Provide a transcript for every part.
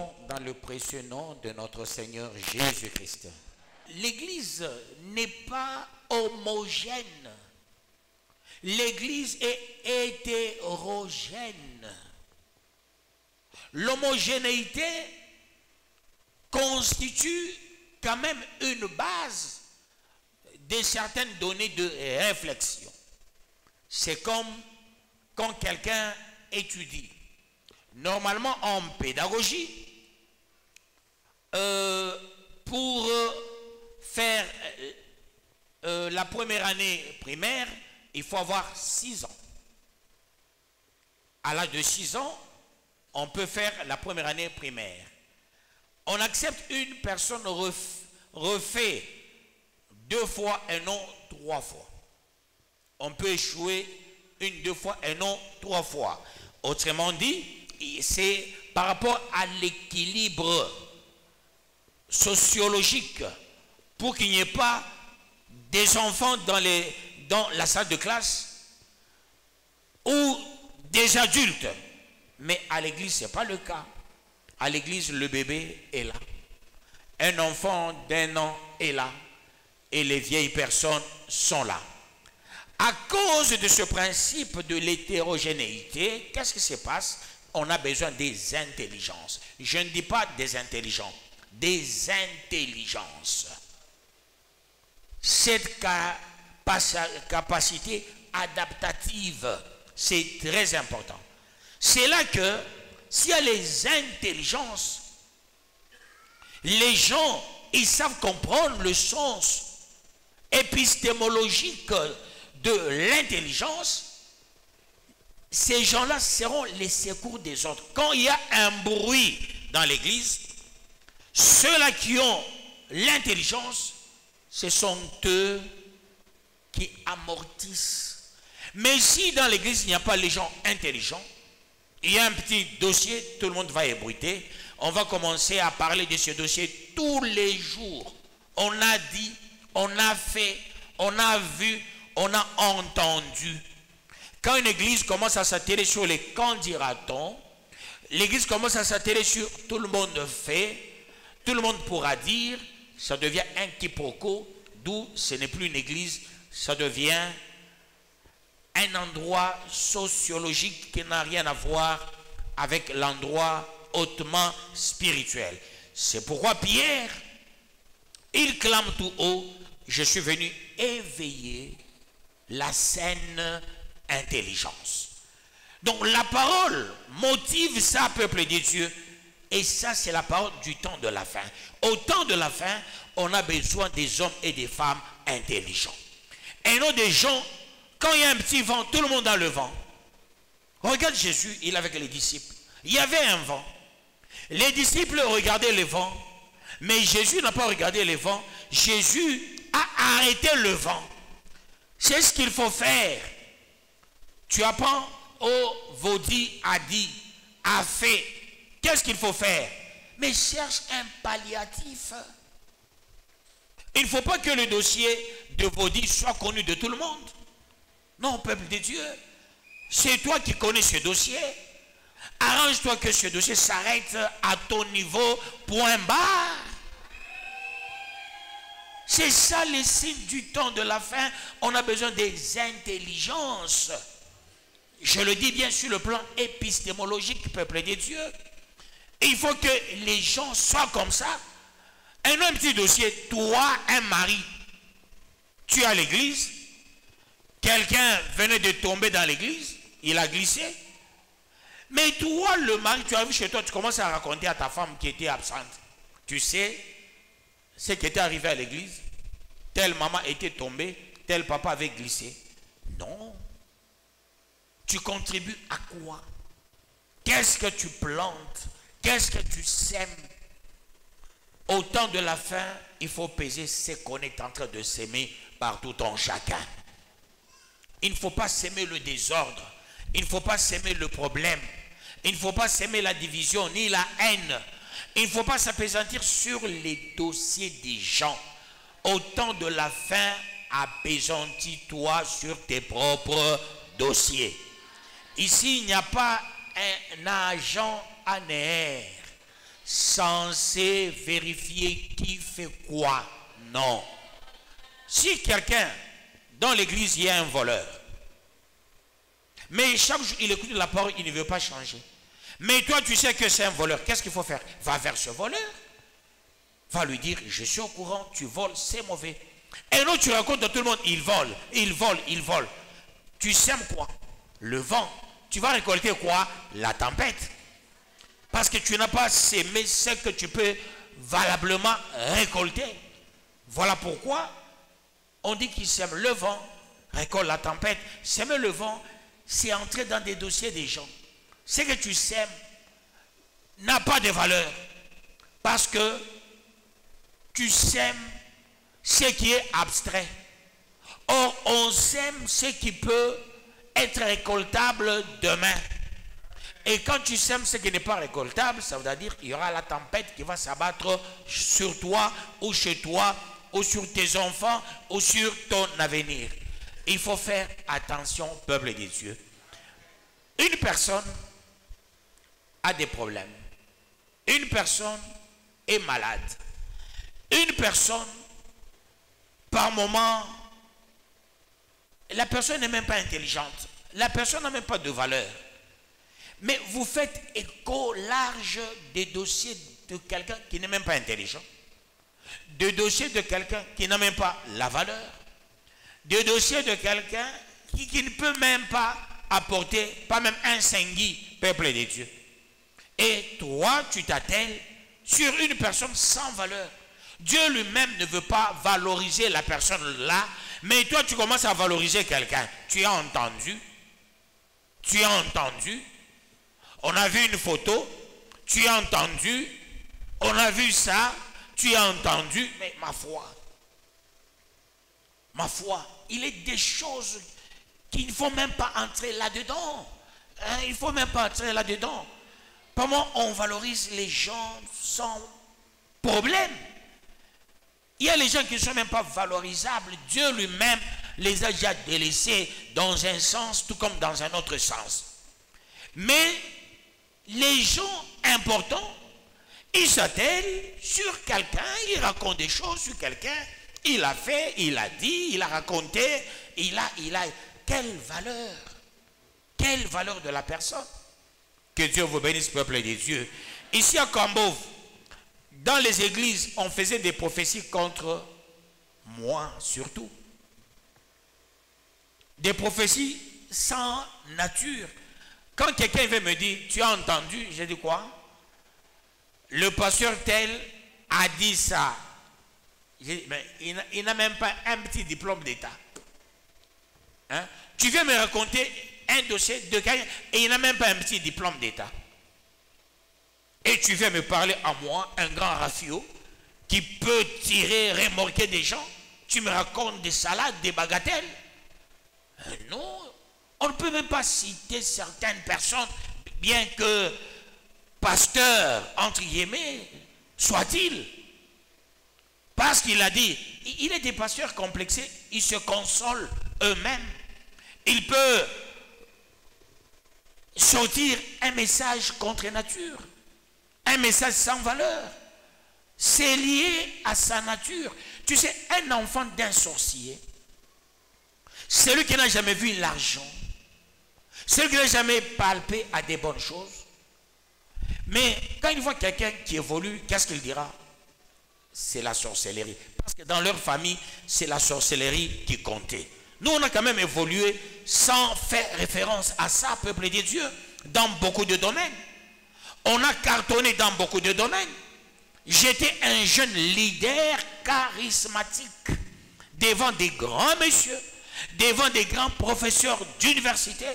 prions dans le précieux nom de notre Seigneur Jésus-Christ. L'Église n'est pas homogène. L'Église est hétérogène. L'homogénéité constitue quand même une base de certaines données de réflexion. C'est comme quand quelqu'un étudie. Normalement, en pédagogie, pour faire la première année primaire, il faut avoir 6 ans. À l'âge de 6 ans, on peut faire la première année primaire. On accepte une personne refait 2 fois et non 3 fois. On peut échouer 1, 2 fois et non 3 fois. Autrement dit, c'est par rapport à l'équilibre sociologique pour qu'il n'y ait pas des enfants dans la salle de classe ou des adultes. Mais à l'église, ce n'est pas le cas. À l'église, le bébé est là. Un enfant d'1 an est là. Et les vieilles personnes sont là. À cause de ce principe de l'hétérogénéité, qu'est-ce qui se passe? On a besoin des intelligences. Je ne dis pas des intelligents, des intelligences. Cette capacité adaptative, c'est très important. C'est là que, s'il y a les intelligences, les gens, ils savent comprendre le sens épistémologique de l'intelligence. Ces gens-là seront les secours des autres. Quand il y a un bruit dans l'église, ceux-là qui ont l'intelligence, ce sont eux qui amortissent. Mais si dans l'église, il n'y a pas les gens intelligents, il y a un petit dossier, tout le monde va ébruiter. On va commencer à parler de ce dossier tous les jours. On a dit, on a fait, on a vu, on a entendu. Quand une église commence à s'attirer sur les qu'en dira-t-on, l'église commence à s'attirer sur tout le monde fait, tout le monde pourra dire, ça devient un quiproquo, d'où ce n'est plus une église, ça devient un endroit sociologique qui n'a rien à voir avec l'endroit hautement spirituel. C'est pourquoi Pierre, il clame tout haut, je suis venu éveiller la saine intelligence. Donc la parole motive ça, peuple de Dieu, et ça c'est la parole du temps de la fin. Au temps de la fin, on a besoin des hommes et des femmes intelligents. Et non des gens, quand il y a un petit vent, tout le monde a le vent. Regarde Jésus, il est avec les disciples. Il y avait un vent. Les disciples regardaient le vent, mais Jésus n'a pas regardé le vent. Jésus a arrêté le vent. C'est ce qu'il faut faire. Tu apprends au vaudit, a dit, a fait. Qu'est-ce qu'il faut faire? Mais cherche un palliatif. Il ne faut pas que le dossier de vaudit soit connu de tout le monde. Non, peuple de Dieu, c'est toi qui connais ce dossier. Arrange-toi que ce dossier s'arrête à ton niveau, point barre. C'est ça les signes du temps de la fin. On a besoin des intelligences. Je le dis bien sur le plan épistémologique, peuple de Dieu. Il faut que les gens soient comme ça. Un petit dossier, toi, un mari, tu es à l'église, quelqu'un venait de tomber dans l'église, il a glissé. Mais toi, le mari, tu arrives chez toi, tu commences à raconter à ta femme qui était absente. Tu sais ce qui était arrivé à l'église. Telle maman était tombée, tel papa avait glissé. Non. Tu contribues à quoi? Qu'est-ce que tu plantes? Qu'est-ce que tu sèmes? Au temps de la fin, il faut peser ce qu'on est en train de s'aimer partout en chacun. Il ne faut pas s'aimer le désordre. Il ne faut pas s'aimer le problème. Il ne faut pas s'aimer la division ni la haine. Il ne faut pas s'appesantir sur les dossiers des gens. Au temps de la fin, appesantis-toi sur tes propres dossiers. Ici, il n'y a pas un agent anéaire. censé vérifier qui fait quoi. Non. Si quelqu'un, dans l'église, il y a un voleur, mais chaque jour, il écoute la parole, il ne veut pas changer. Mais toi, tu sais que c'est un voleur. Qu'est-ce qu'il faut faire? Va vers ce voleur. Va lui dire, je suis au courant, tu voles, c'est mauvais. Et non, tu racontes à tout le monde, il vole, il vole, il vole. Tu sèmes quoi? Le vent. Tu vas récolter quoi? La tempête. Parce que tu n'as pas sémé ce que tu peux valablement récolter. Voilà pourquoi on dit qu'il sème le vent, récolte la tempête. Sèmer le vent, c'est entrer dans des dossiers des gens. Ce que tu sèmes n'a pas de valeur. Parce que tu sèmes ce qui est abstrait. Or, on sème ce qui peut être récoltable demain. Et quand tu sèmes ce qui n'est pas récoltable, ça veut dire qu'il y aura la tempête qui va s'abattre sur toi ou chez toi ou sur tes enfants ou sur ton avenir. Il faut faire attention, peuple des dieux. Une personne a des problèmes. Une personne est malade. Une personne, par moment, la personne n'est même pas intelligente. La personne n'a même pas de valeur. Mais vous faites écho large des dossiers de quelqu'un qui n'est même pas intelligent. Des dossiers de quelqu'un qui n'a même pas la valeur. Des dossiers de quelqu'un qui ne peut même pas apporter, pas même un cingui, peuple des dieux. Et toi, tu t'attelles sur une personne sans valeur. Dieu lui-même ne veut pas valoriser la personne là, mais toi, tu commences à valoriser quelqu'un. Tu as entendu? Tu as entendu? On a vu une photo, tu as entendu, on a vu ça, tu as entendu, mais ma foi, il est des choses qu'il ne faut même pas entrer là-dedans. Hein, il ne faut même pas entrer là-dedans. Comment on valorise les gens sans problème? Il y a les gens qui ne sont même pas valorisables. Dieu lui-même les a déjà délaissés dans un sens, tout comme dans un autre sens. Mais les gens importants, ils s'attellent sur quelqu'un, ils racontent des choses sur quelqu'un, il a fait, il a dit, il a raconté, il a, quelle valeur de la personne? Que Dieu vous bénisse, peuple des dieux. Ici à Cambove, dans les églises, on faisait des prophéties contre moi, surtout. Des prophéties sans nature. Quand quelqu'un veut me dire, tu as entendu, j'ai dit quoi? Le pasteur tel a dit ça. Dit, mais il n'a même pas un petit diplôme d'État. Hein? Tu viens me raconter un dossier de quelqu'un et il n'a même pas un petit diplôme d'État. Et tu viens me parler à moi, un grand rafio, qui peut tirer, remorquer des gens. Tu me racontes des salades, des bagatelles. Non, on ne peut même pas citer certaines personnes, bien que pasteur, entre guillemets, soit-il. Parce qu'il a dit, il est des pasteurs complexés, ils se consolent eux-mêmes. Il peut sortir un message contre nature, un message sans valeur. C'est lié à sa nature. Tu sais, un enfant d'un sorcier, celui qui n'a jamais vu l'argent, celui qui n'a jamais palpé à des bonnes choses, mais quand il voit quelqu'un qui évolue, qu'est-ce qu'il dira? C'est la sorcellerie. Parce que dans leur famille, c'est la sorcellerie qui comptait. Nous, on a quand même évolué sans faire référence à ça, peuple de Dieu, dans beaucoup de domaines. On a cartonné dans beaucoup de domaines. J'étais un jeune leader charismatique devant des grands messieurs, devant des grands professeurs d'université.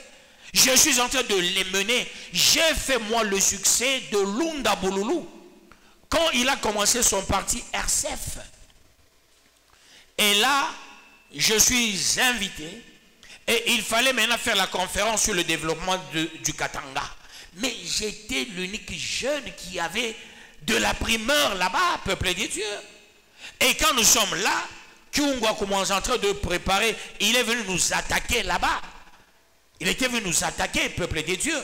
Je suis en train de les mener. J'ai fait moi le succès de Lunda Bouloulou quand il a commencé son parti RCF. Et là, je suis invité et il fallait maintenant faire la conférence sur le développement du Katanga. Mais j'étais l'unique jeune qui avait de la primeur là-bas, peuple de Dieu. Et quand nous sommes là, Kyungwa commence en train de préparer, il est venu nous attaquer là-bas. Il était venu nous attaquer, peuple de Dieu.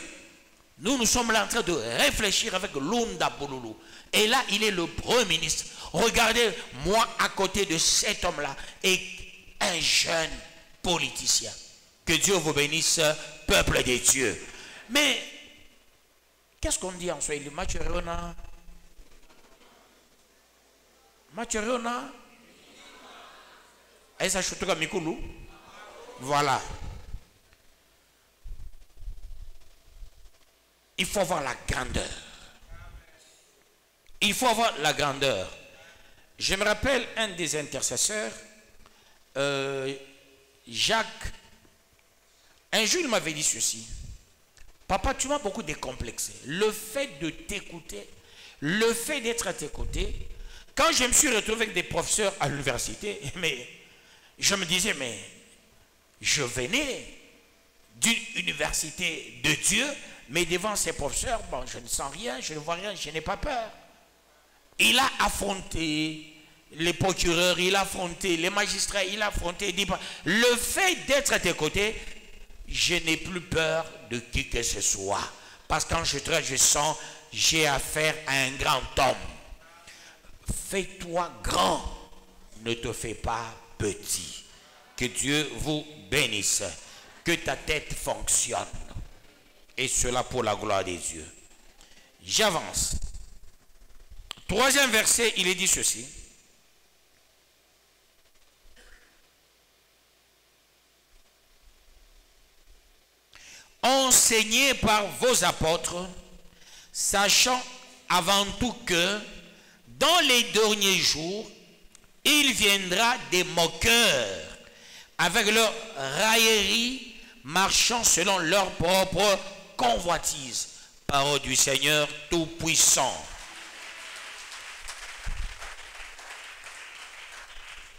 Nous sommes là en train de réfléchir avec Lunda Bolulu. Et là, il est le Premier ministre. Regardez, moi, à côté de cet homme-là, et un jeune politicien. Que Dieu vous bénisse, peuple des dieux. Mais, qu'est-ce qu'on dit en Swahili? Macheriona? Macheriona? Aïssa Choutoka Mikulu? Voilà. Il faut avoir la grandeur. Il faut avoir la grandeur. Je me rappelle un des intercesseurs, Jacques. Un jour, il m'avait dit ceci. Papa, tu m'as beaucoup décomplexé. Le fait de t'écouter, le fait d'être à tes côtés, quand je me suis retrouvé avec des professeurs à l'université, mais je me disais, mais je venais d'une université de Dieu, mais devant ces professeurs, bon, je ne sens rien, je ne vois rien, je n'ai pas peur. Il a affronté les procureurs, il a affronté les magistrats, il a affronté... Le fait d'être à tes côtés, je n'ai plus peur de qui que ce soit. Parce que quand je sens, j'ai affaire à un grand homme. Fais-toi grand, ne te fais pas petit. Que Dieu vous bénisse. Que ta tête fonctionne. Et cela pour la gloire des dieux. J'avance. Troisième verset, il est dit ceci. Enseignez par vos apôtres, sachant avant tout que dans les derniers jours, il viendra des moqueurs avec leur raillerie, marchant selon leur propre convoitise. Parole du Seigneur Tout-Puissant.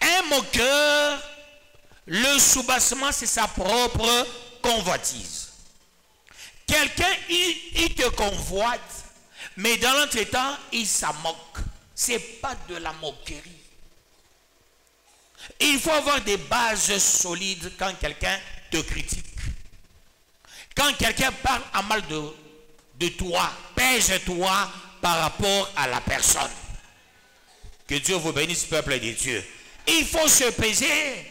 Un moqueur, le soubassement, c'est sa propre convoitise. Quelqu'un, il te convoite, mais dans l'entretemps, il s'en moque. Ce n'est pas de la moquerie. Il faut avoir des bases solides quand quelqu'un te critique. Quand quelqu'un parle à mal de toi, pèse-toi par rapport à la personne. Que Dieu vous bénisse, peuple de Dieu. Il faut se peser.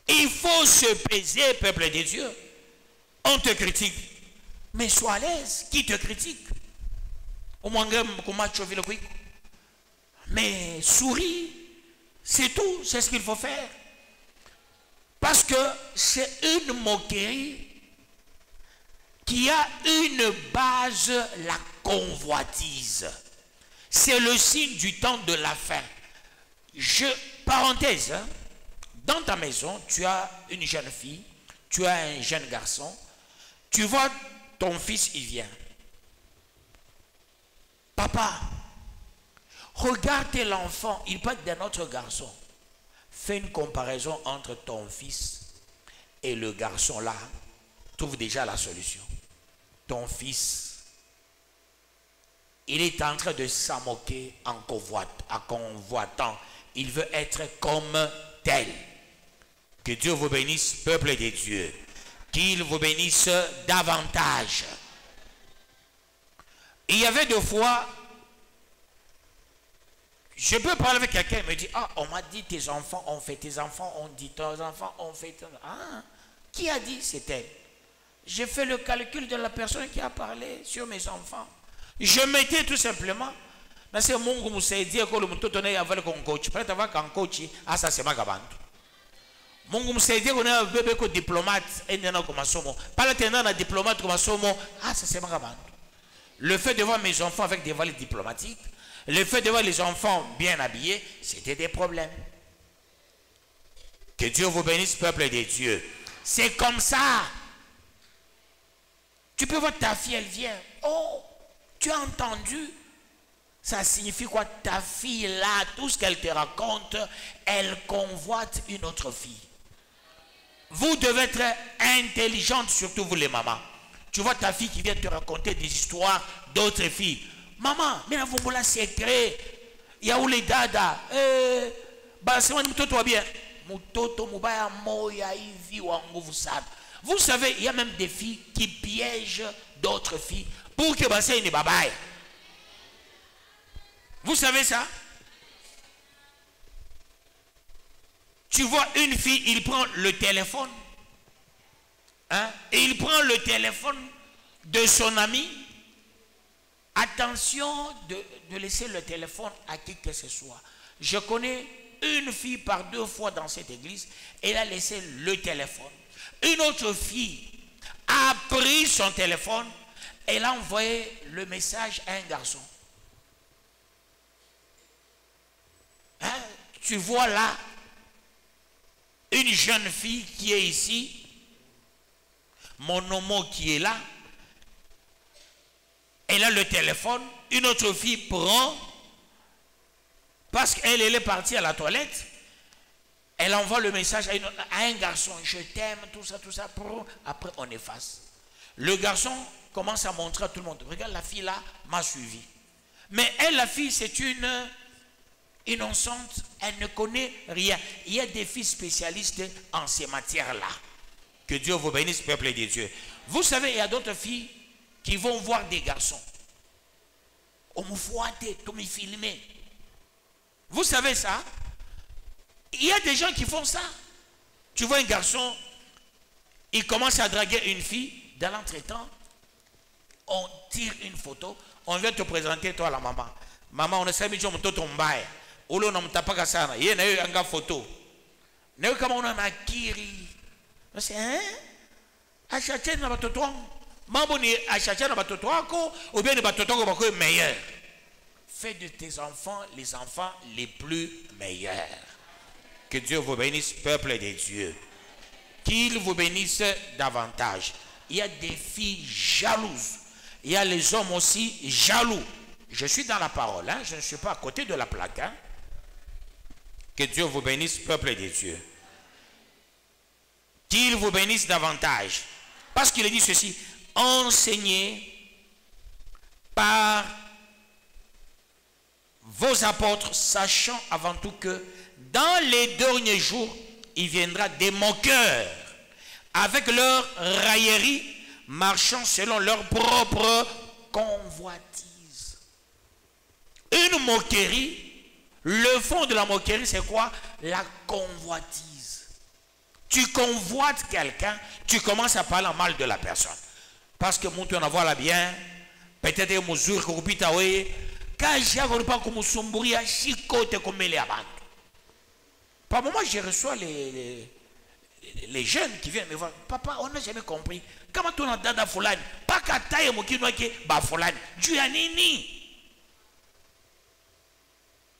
Il faut se peser, peuple de Dieu. On te critique. Mais sois à l'aise. Qui te critique? Mais souris. C'est tout. C'est ce qu'il faut faire. Parce que c'est une moquerie qui a une base, la convoitise. C'est le signe du temps de la fin. Parenthèse, hein, dans ta maison, tu as une jeune fille, tu as un jeune garçon, tu vois ton fils, il vient. Papa, regarde l'enfant, il peut être d'un autre garçon. Fais une comparaison entre ton fils et le garçon là. Trouve déjà la solution. Ton fils, il est en train de s'en moquer en convoitant. Il veut être comme tel. Que Dieu vous bénisse, peuple des dieux. Qu'il vous bénisse davantage. Il y avait deux fois, je peux parler avec quelqu'un, il me dit, ah, on m'a dit tes enfants ont fait, tes enfants ont dit, tes enfants ont fait. Ah, qui a dit? C'est elle. J'ai fait le calcul de la personne qui a parlé sur mes enfants. Je mettais tout simplement. Nase Mungu msaidia kwa mtoto naye avale kwa coach. Pale tava kwa coach asa sema kabantu. Mungu msaidia kuna bebe kwa diplomate ende na kwa masomo. Pale tena na diplomate kwa masomo asa sema kabantu. Le fait de voir mes enfants avec des voiles diplomatiques, le fait de voir les enfants bien habillés, c'était des problèmes. Que Dieu vous bénisse, peuple des dieux. C'est comme ça. Tu peux voir ta fille, elle vient. Oh, tu as entendu? Ça signifie quoi? Ta fille là, tout ce qu'elle te raconte, elle convoite une autre fille. Vous devez être intelligente, surtout vous les mamans. Tu vois ta fille qui vient te raconter des histoires d'autres filles. Maman, mais vous me la secret. Il y a où les dada? Bah, c'est moi, mtoto bien. Mtoto mubaya moya hivi wa nguvu sana. Vous savez, il y a même des filles qui piègent d'autres filles pour que c'est une babaye. Vous savez ça? Tu vois une fille, il prend le téléphone. Hein, et il prend le téléphone de son ami. Attention de laisser le téléphone à qui que ce soit. Je connais une fille par 2 fois dans cette église, elle a laissé le téléphone. Une autre fille a pris son téléphone, elle a envoyé le message à un garçon. Hein, tu vois là, une jeune fille qui est ici, mon homo qui est là, elle a le téléphone, une autre fille prend, parce qu'elle est partie à la toilette, elle envoie le message à un garçon, je t'aime, tout ça, après on efface. Le garçon commence à montrer à tout le monde, regarde la fille là, m'a suivi. Mais elle, la fille, c'est une innocente, elle ne connaît rien. Il y a des filles spécialistes en ces matières-là. Que Dieu vous bénisse, peuple de Dieu. Vous savez, il y a d'autres filles qui vont voir des garçons. On me fouette, on me filmer. Vous savez ça? Il y a des gens qui font ça. Tu vois un garçon, il commence à draguer une fille, dans l'entretemps, on tire une photo, on vient te présenter toi la maman. Maman, on essaie de dire que tu es ou l'on n'a pas qu'à ça. Il y a une photo. Ne comment on a kiri. C'est hein? Acheter na batoto. Mambo ni acheter na batoto ako ou bien les batoto ko meilleur. Fais de tes enfants les enfants les plus meilleurs. Que Dieu vous bénisse, peuple de Dieu. Qu'il vous bénisse davantage. Il y a des filles jalouses. Il y a les hommes aussi jaloux. Je suis dans la parole, hein? Je ne suis pas à côté de la plaque. Hein? Que Dieu vous bénisse, peuple de Dieu. Qu'il vous bénisse davantage. Parce qu'il dit ceci, enseignez par vos apôtres, sachant avant tout que dans les derniers jours, il viendra des moqueurs avec leur raillerie, marchant selon leur propre convoitise. Une moquerie, le fond de la moquerie, c'est quoi? La convoitise. Tu convoites quelqu'un, tu commences à parler mal de la personne. Parce que mon on voit la bien, peut-être que mesure que vous avez quand j'ai pas comme sombouria chicote comme les abantu. Par moment, je reçois les jeunes qui viennent me voir. Papa, on n'a jamais compris. Comment on a dada fulani? Pas qu'à taille mon qui ba fulani. Duanini.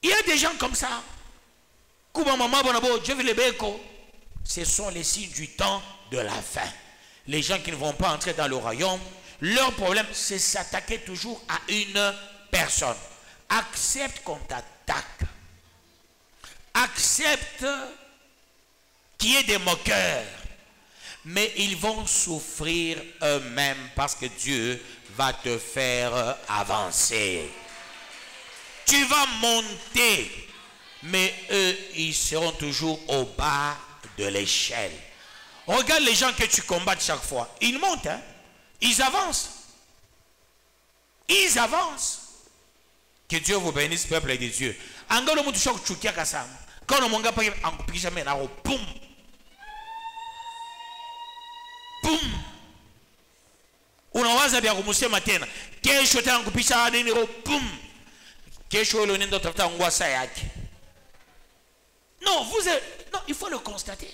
Il y a des gens comme ça. Kuba maman bonabo, je vais les beko. Ce sont les signes du temps de la fin. Les gens qui ne vont pas entrer dans le royaume, leur problème, c'est s'attaquer toujours à une personne. Accepte qu'on t'attaque. Accepte qu'il y ait des moqueurs. Mais ils vont souffrir eux-mêmes parce que Dieu va te faire avancer. Tu vas monter, mais eux, ils seront toujours au bas de l'échelle. Regarde les gens que tu combattes chaque fois. Ils montent, hein? Ils avancent. Ils avancent. Que Dieu vous bénisse, peuple de Dieu. Quand on m'a dit, boum. Boum. Unawaza vya kumusema tena. Kesho tena kupisha nini boum. Kesho ile ndio tafuta ngwasa yake. Non, non, il faut le constater.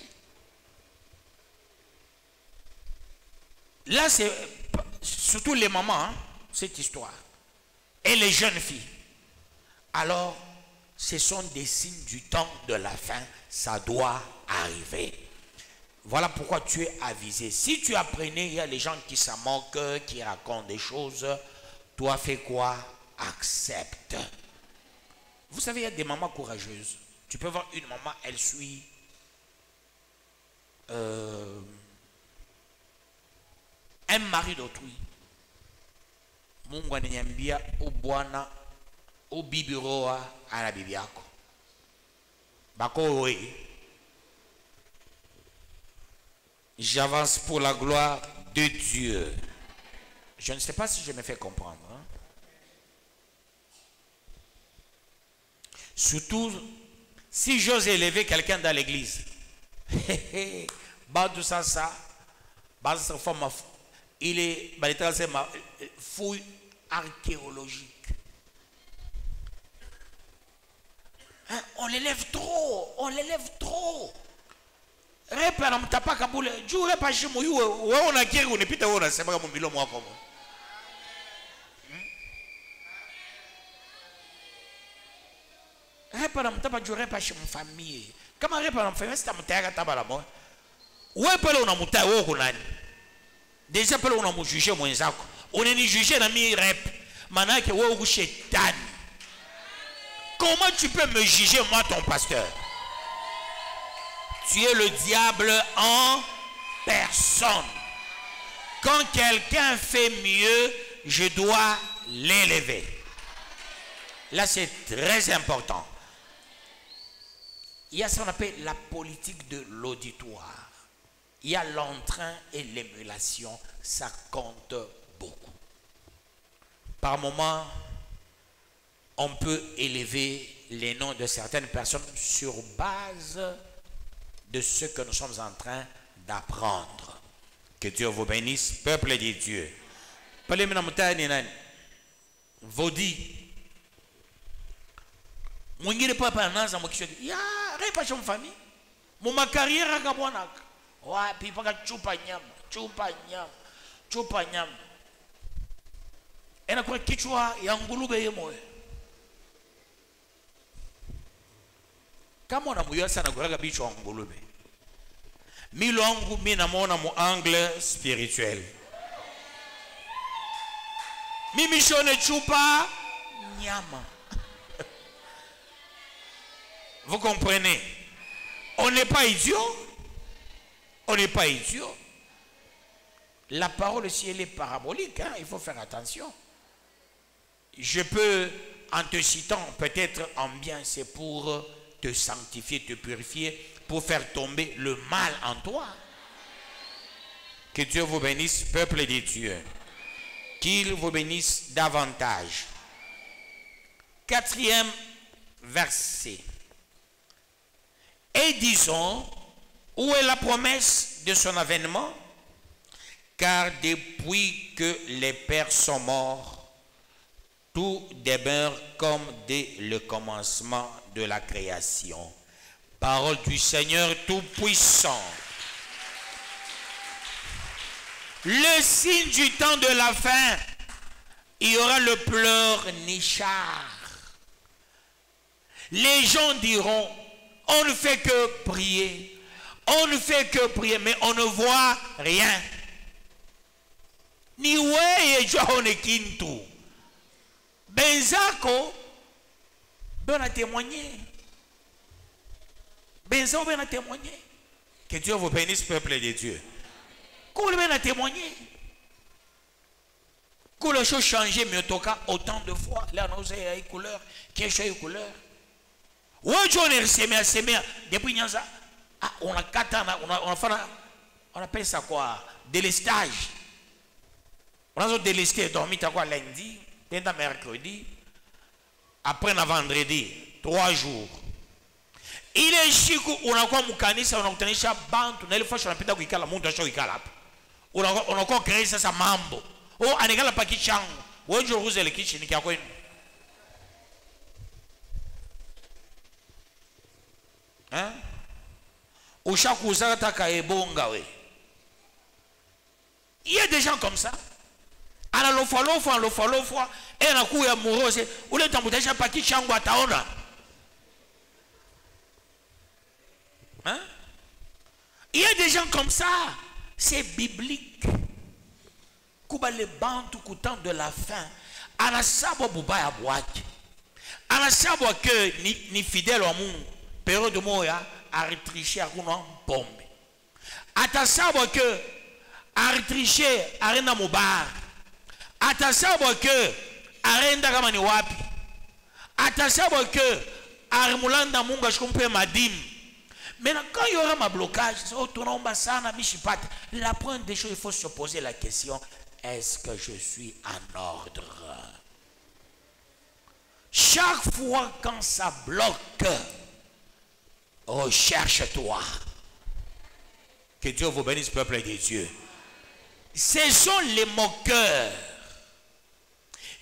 Là, c'est surtout les mamans, hein, cette histoire. Et les jeunes filles. Alors, ce sont des signes du temps de la fin. Ça doit arriver. Voilà pourquoi tu es avisé. Si tu apprenais, il y a les gens qui s'en moquent, qui racontent des choses. Toi, fais quoi? Accepte. Vous savez, il y a des mamans courageuses. Tu peux voir une maman, elle suit un mari d'autrui. Mungu ananiambia ubwana ubibiroa ana bibi yako. Bako we. J'avance pour la gloire de Dieu. Je ne sais pas si je me fais comprendre. Hein? Surtout, si j'ose élever quelqu'un dans l'église, il est fouille archéologique. Hein? On l'élève trop, on l'élève trop. Déjà on a jugé mwenzako. On est jugé na mi rep. Manake wo shetani. Comment tu peux me juger moi ton pasteur? Tu es le diable en personne. Quand quelqu'un fait mieux, je dois l'élever. Là, c'est très important. Il y a ce qu'on appelle la politique de l'auditoire. Il y a l'entrain et l'émulation. Ça compte beaucoup. Par moment, on peut élever les noms de certaines personnes sur base de ce que nous sommes en train d'apprendre. Que Dieu vous bénisse, peuple de Dieu. Vodi. Mwingine papa anaanza mkisho. Ya, repa cha mfami. Muma carrière akabwana. Wapi paka chupa nyama. Ena kwa kichwa ya ngulube yemoe. Kama unamuyoa sana kuraga bichwa ngulube. Milo wangu mimi namuona mu angle spirituel. Mimi shone chupa nyama. Vous comprenez? On n'est pas idiot. On n'est pas idiot. La parole, si elle est parabolique, hein, il faut faire attention. Je peux, en te citant, peut-être en bien, c'est pour te sanctifier, te purifier, pour faire tomber le mal en toi. Que Dieu vous bénisse, peuple de Dieu. Qu'il vous bénisse davantage. 4e verset. Et disons, où est la promesse de son avènement? Car depuis que les pères sont morts, tout demeure comme dès le commencement de la création. Parole du Seigneur Tout-Puissant. Le signe du temps de la fin, il y aura le pleurnichard. Les gens diront, on ne fait que prier. On ne fait que prier, mais on ne voit rien. Ni weye joone kintu. Benzako, ben a témoigné. Benzako ben a témoigné. Que Dieu vous bénisse, peuple de Dieu. Qu'on ben a témoigné. Que les choses changent, mais autant de fois. Là, nous avons une couleur, qui est une couleur. Depuis on a 4 ans, on appelle ça quoi? Délestage. On a délesté, dormi quoi lundi, mercredi, après on a vendredi, 3 jours. Il est chic, on a quoi moukanisa, on a obtenu ça bantu, on a le fois on a pété kuikala, monte à kuikala. On a encore créé ça mambo. Oh, anegala pa kichango. Wo jo ruze le kitchen ki akwenu. Hein? Ushakuza taka ebonga we. Il y a des gens comme ça. Ana lo fois et na ku ya morose, ule tambutasha pa kichango ataona. Hein? Il y a des gens comme ça. C'est biblique. Kuba le bantu kutan de la fin. Anasabo bubaya boaki. Anasabo que ni fidèle au monde. Période de moya a retriché à kuna bombe. Atasabo que a retriché à renda mubar. Atasabo que a renda kama ni wapi. Atasabo que a remulanda munga shikumpe madim. Maintenant, quand il y aura un blocage, la première des choses, il faut se poser la question, est-ce que je suis en ordre? Chaque fois quand ça bloque, recherche-toi. Que Dieu vous bénisse, peuple de Dieu. Ce sont les moqueurs,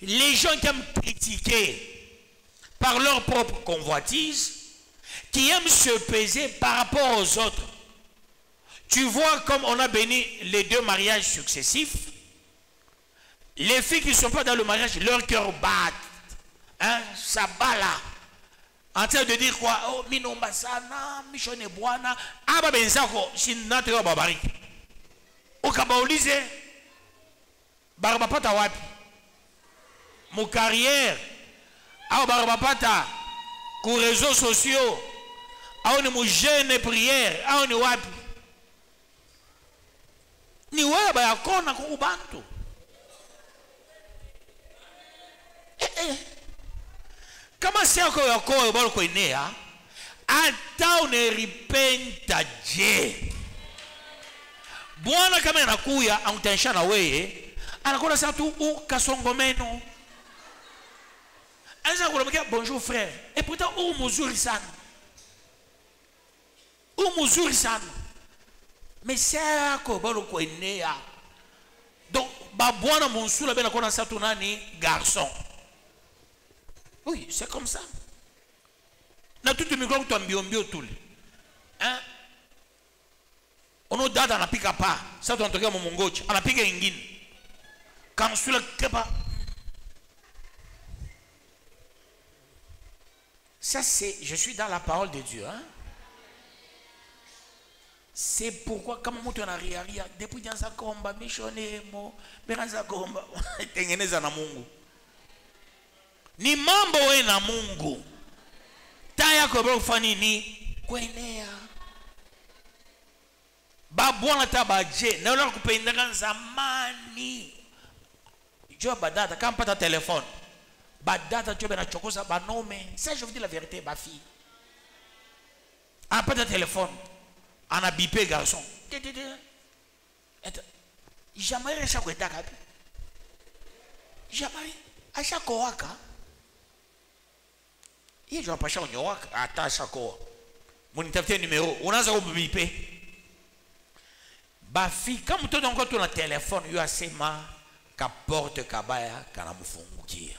les gens qui aiment critiquer par leur propre convoitise, qui aiment se peser par rapport aux autres. Tu vois comme on a béni les 2 mariages successifs, les filles qui ne sont pas dans le mariage, leur cœur bat, hein, ça bat là, en train de dire quoi? Oh, minombasana, michone boana, aba benzako, sinateo babariki. Okabaulize, barabapata wapi? Mon carrière, au barabapata, aux réseaux sociaux, au ni jeune prière, au ni wapi? Ni wewe yakona kwa ubantu. Kama si yako yako bado kuenea, hata unaripenta je. Bwana kama anakuya amtanisha na wewe, anakuwa sasa tu ukasongomeno. Anza kulamkia bonjour frère. Et pourtant mzuri sana. Mzuri sana. Mais c'est yako bado kuenea. Donc babwana monsula bena kona sasa tu nani garçon. Oui, c'est comme ça. Na tout le micro tu ambio tout. Hein? Ono dada anapika pa. Sasa tunatokea Mongochi, anapika ingine. Kansula kepa. Ça c'est, je suis dans la parole de Dieu, hein? C'est pourquoi kama mtu anariaria depuis janza komba mishone mo beranza komba tengeneza na Mungu. Ni mambo we na Mungu. Taya kwa kufanya nini? Kuenea. Babwana tabaje na wala kupendana zamani. Jua badata kama pata telefone. Badata tu bena chokoza banome. Ça je vous dis la vérité ma fille. A pata téléphone. On a bipé garçon. Jamais à chaque étape. Jamais à chaque waka. Il y a pas chaque waka à chaque fois. Mon interprète numéro. On a zéro bipé. Ba fille comme tout encore ton téléphone yo asema ka porte kabaya kana mufungukia.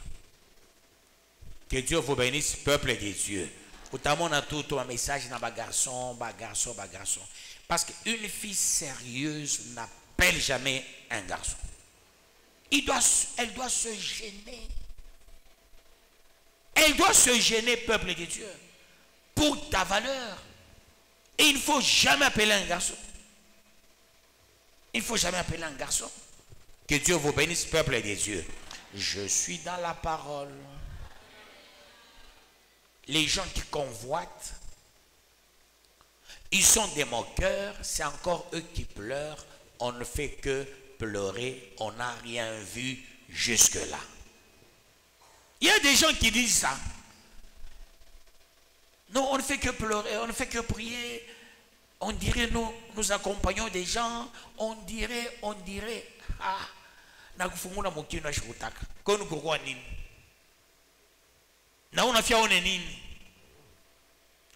Que Dieu vous bénisse peuple de Dieu. Notamment dans tout un message dans garçon. Parce qu'une fille sérieuse n'appelle jamais un garçon. Elle doit se gêner. Elle doit se gêner, peuple de Dieu, pour ta valeur. Et il ne faut jamais appeler un garçon. Il ne faut jamais appeler un garçon. Que Dieu vous bénisse, peuple de Dieu. Je suis dans la parole. Les gens qui convoitent, ils sont des moqueurs, c'est encore eux qui pleurent. On ne fait que pleurer, on n'a rien vu jusque-là. Il y a des gens qui disent ça. Non, on ne fait que pleurer, on ne fait que prier. On dirait nous accompagnons des gens, on dirait, ah, nakufunguna mukino shutaka. Kono kukua nini? Na unafia one nini?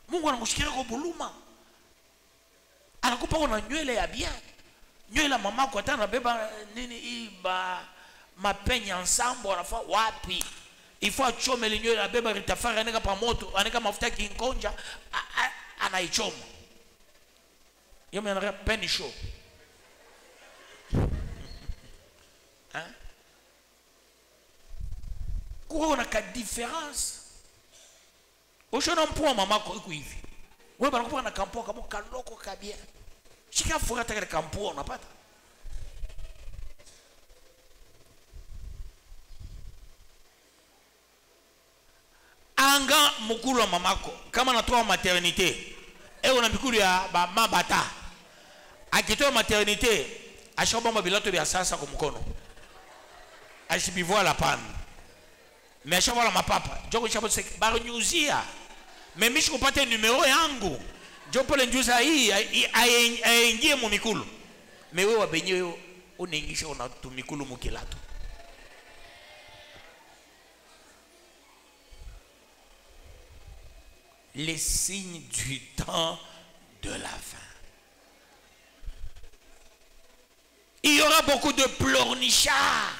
Mungu anakushikira kwa buluma. Anakupa una nywele ya bien. Nywele ya mamako hata anabeba nini hii mapenya ensemble anafaa wapi? Il faut achome le nywele anabeba ritafari aneka pa moto, aneka mafuta kinkonja anaichoma. Yome anaka penny show. Hein? Quoi on a quelle différence? Oshona mpuwa mamako iko hivi. Wewe banakupa na kampo kama kaloko kabia. Shika fura taka kampo unapata. Anga mukulu wa mamako kama natoa maternité. Una mikulu ya mabata. Akitoa maternité, ashobamba bilato bya sasa kwa mkono. Ashibivoa la pan. Mais ashabola mapapa. Joko shabola barunyuzia. Mais mishi kupate numero yangu. Je peux l'induire à y mon mikulu. Mais oui, on est on a tout mikulu mukelato. Les signes du temps de la fin. Il y aura beaucoup de pleurnichards.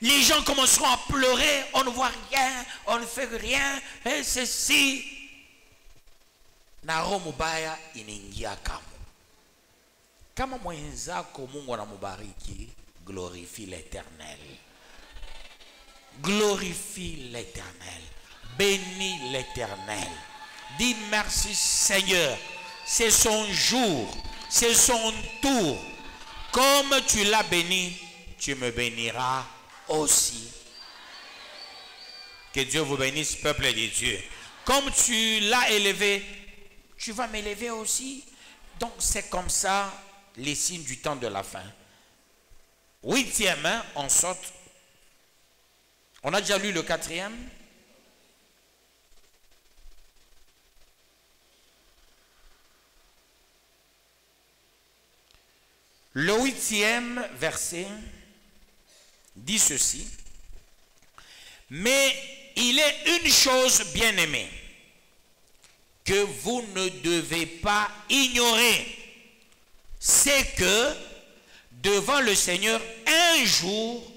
Les gens commenceront à pleurer, on ne voit rien, on ne fait rien, et ceci. Naro mubaya inaingia kamo. Kama mwenzako Mungu anamubariki, glorifie l'Éternel. Glorifie l'Éternel. Bénis l'Éternel. Dis merci Seigneur. C'est son jour, c'est son tour. Comme tu l'as béni, tu me béniras aussi. Que Dieu vous bénisse, peuple de Dieu. Comme tu l'as élevé, tu vas m'élever aussi. Donc c'est comme ça les signes du temps de la fin. 8e, on saute. On a déjà lu le 4e. Le 8e verset dit ceci. Mais il est une chose bien aimée que vous ne devez pas ignorer. C'est que devant le Seigneur, un jour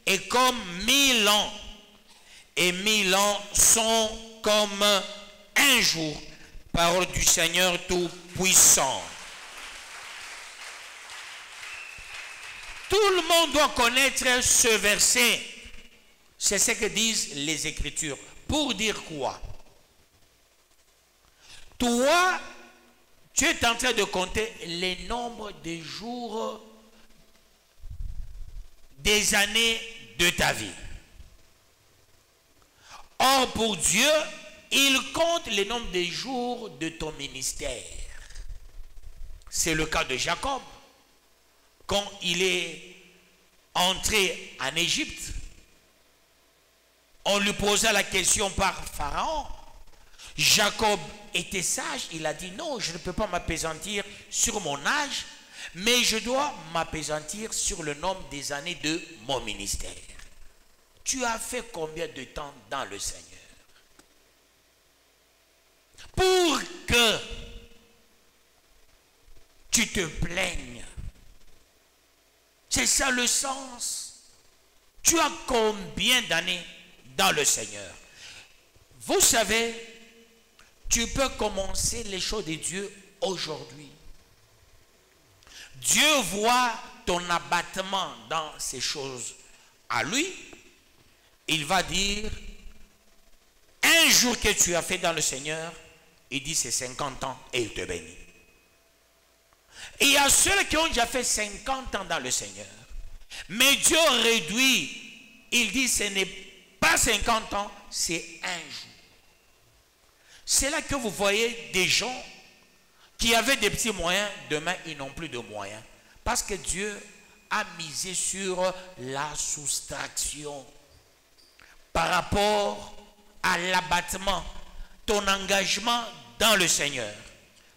est comme 1000 ans. Et 1000 ans sont comme un jour. Parole du Seigneur Tout-Puissant. Tout le monde doit connaître ce verset. C'est ce que disent les Écritures. Pour dire quoi? Toi, tu es en train de compter les nombres des jours, des années de ta vie. Or, pour Dieu, il compte les nombres des jours de ton ministère. C'est le cas de Jacob. Quand il est entré en Égypte, on lui posa la question par Pharaon. Jacob était sage, il a dit non, je ne peux pas m'appesantir sur mon âge, mais je dois m'appesantir sur le nombre des années de mon ministère. Tu as fait combien de temps dans le Seigneur? Pour que tu te plaignes. C'est ça le sens. Tu as combien d'années dans le Seigneur? Vous savez, tu peux commencer les choses de Dieu aujourd'hui. Dieu voit ton abattement dans ces choses à lui. Il va dire, un jour que tu as fait dans le Seigneur, il dit c'est 50 ans et il te bénit. Et il y a ceux qui ont déjà fait 50 ans dans le Seigneur. Mais Dieu réduit, il dit ce n'est pas 50 ans, c'est un jour. C'est là que vous voyez des gens qui avaient des petits moyens, demain ils n'ont plus de moyens. Parce que Dieu a misé sur la soustraction par rapport à l'abattement, ton engagement dans le Seigneur.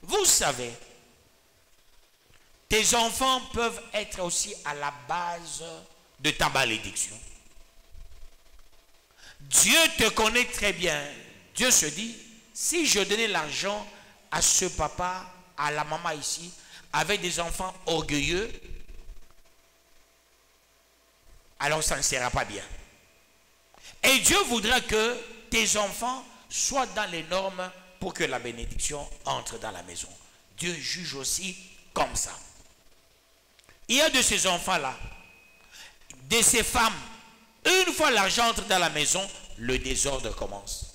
Vous savez, tes enfants peuvent être aussi à la base de ta malédiction. Dieu te connaît très bien. Dieu se dit, si je donnais l'argent à ce papa, à la maman ici, avec des enfants orgueilleux, alors ça ne sera pas bien. Et Dieu voudra que tes enfants soient dans les normes pour que la bénédiction entre dans la maison. Dieu juge aussi comme ça. Il y a de ces enfants-là, de ces femmes, une fois l'argent entre dans la maison, le désordre commence.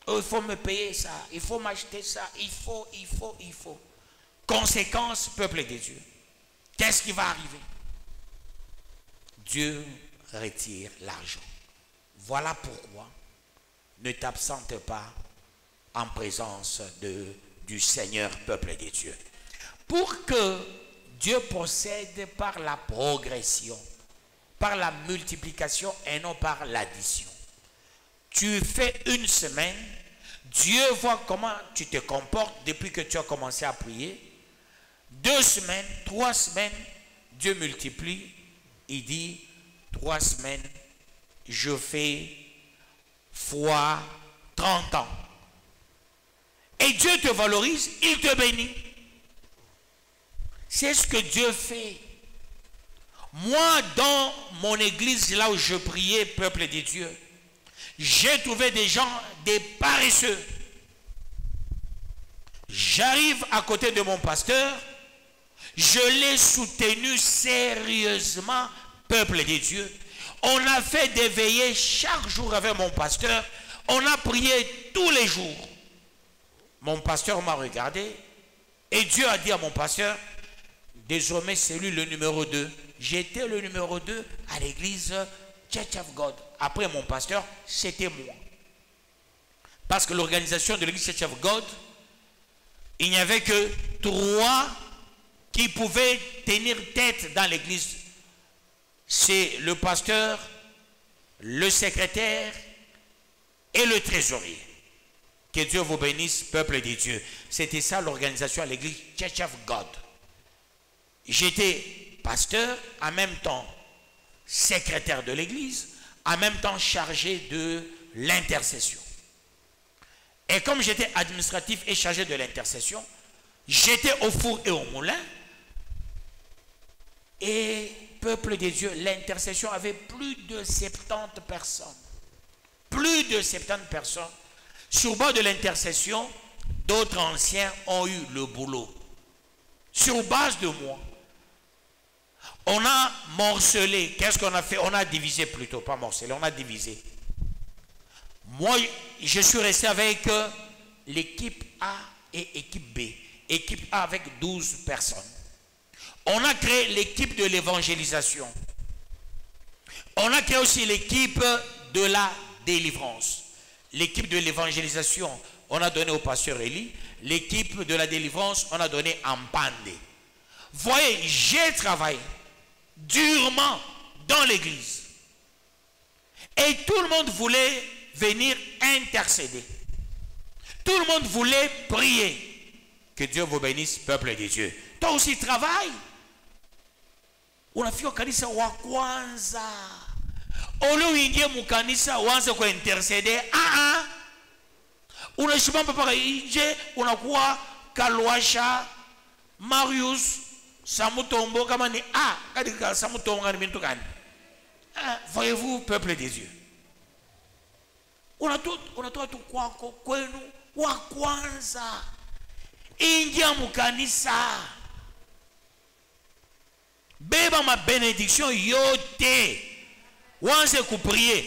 Oh, il faut me payer ça, il faut m'acheter ça, il faut. Conséquence, peuple de Dieu. Qu'est-ce qui va arriver? Dieu retire l'argent. Voilà pourquoi ne t'absente pas en présence du Seigneur, peuple de Dieu. Pour que Dieu procède par la progression, par la multiplication et non par l'addition. Tu fais une semaine, Dieu voit comment tu te comportes depuis que tu as commencé à prier. 2 semaines, 3 semaines, Dieu multiplie. Il dit, 3 semaines, je fais fois 30 ans. Et Dieu te valorise, il te bénit. C'est ce que Dieu fait. Moi, dans mon église, là où je priais, peuple de Dieu, j'ai trouvé des gens, des paresseux. J'arrive à côté de mon pasteur, je l'ai soutenu sérieusement, peuple de Dieu. On a fait des veillées chaque jour avec mon pasteur. On a prié tous les jours. Mon pasteur m'a regardé et Dieu a dit à mon pasteur, désormais c'est lui le numéro 2. J'étais le numéro 2 à l'église Church of God. Après mon pasteur, c'était moi. Parce que l'organisation de l'église Church of God, il n'y avait que 3 qui pouvaient tenir tête dans l'église. C'est le pasteur, le secrétaire et le trésorier. Que Dieu vous bénisse, peuple de Dieu. C'était ça l'organisation à l'église Church of God. J'étais pasteur, en même temps secrétaire de l'église, en même temps chargé de l'intercession. Et comme j'étais administratif et chargé de l'intercession, j'étais au four et au moulin. Et peuple de Dieu, l'intercession avait plus de 70 personnes. Plus de 70 personnes. Sur bord de l'intercession, d'autres anciens ont eu le boulot. Sur base de moi. On a morcelé. Qu'est-ce qu'on a fait? On a divisé plutôt, pas morcelé, on a divisé. Moi, je suis resté avec l'équipe A et équipe B. Équipe A avec 12 personnes. On a créé l'équipe de l'évangélisation. On a créé aussi l'équipe de la délivrance. L'équipe de l'évangélisation, on a donné au pasteur Eli. L'équipe de la délivrance, on a donné à Mpande. Voyez, j'ai travaillé durement dans l'église. Et tout le monde voulait venir intercéder. Tout le monde voulait prier. Que Dieu vous bénisse, peuple de Dieu. Toi aussi, travaille. Unafika kanisa wa kwanza. Ole uingie mukanisa uanze kuintercede. Unashimama mpaka nje unakuwa Kalwasha, Marius, Samutombo kama ni kadika Samutombo ngani bintu gani? Voyez-vous, peuple des dieux. Unatoa tu kwako kwenu wa kwanza. Ingia mukanisa. Beba ma bénédiction yote. Wanze ku prier.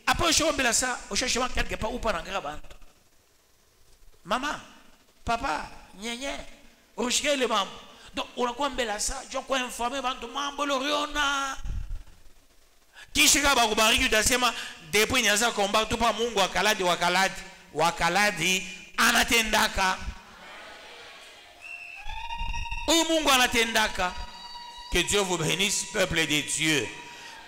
Après je vais ça, au cherchement quelque part ou pas dans grave. Maman, papa, nyenye, ushike le mambo. Donc unakuwa mbele ça, je kwa informer bantu mambo loriona. Kishika ba kubariki utasema depuis nyaza komba tu pa Mungu wakaladi anatendaka. Ou Mungu anatendaka. Que Dieu vous bénisse, peuple de Dieu.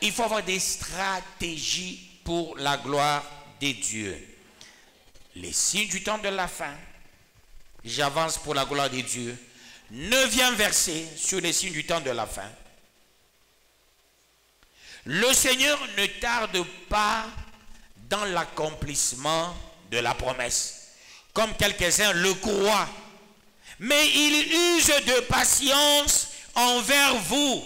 Il faut avoir des stratégies pour la gloire de Dieu. Les signes du temps de la fin. J'avance pour la gloire de Dieu. 9e verset sur les signes du temps de la fin. Le Seigneur ne tarde pas dans l'accomplissement de la promesse, comme quelques-uns le croient, mais il use de patience envers vous,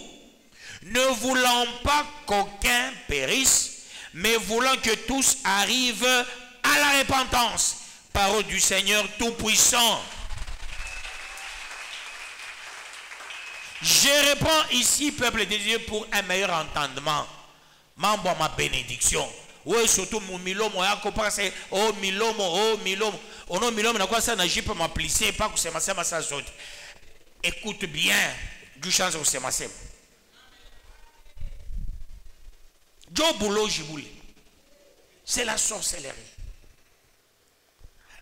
ne voulant pas qu'aucun périsse, mais voulant que tous arrivent à la repentance. Parole du Seigneur Tout-Puissant. Je reprends ici, peuple de Dieu, pour un meilleur entendement. Mambo ma bénédiction. Oui, surtout mon milomo, c'est oh milomo, oh milomo. Oh non, milomo, n'a quoi ça, n'a pas ma plissé, pas que c'est ma ça saute. Écoute bien, du chance où c'est ma sème. Jo boulot, jiboulé. C'est la sorcellerie.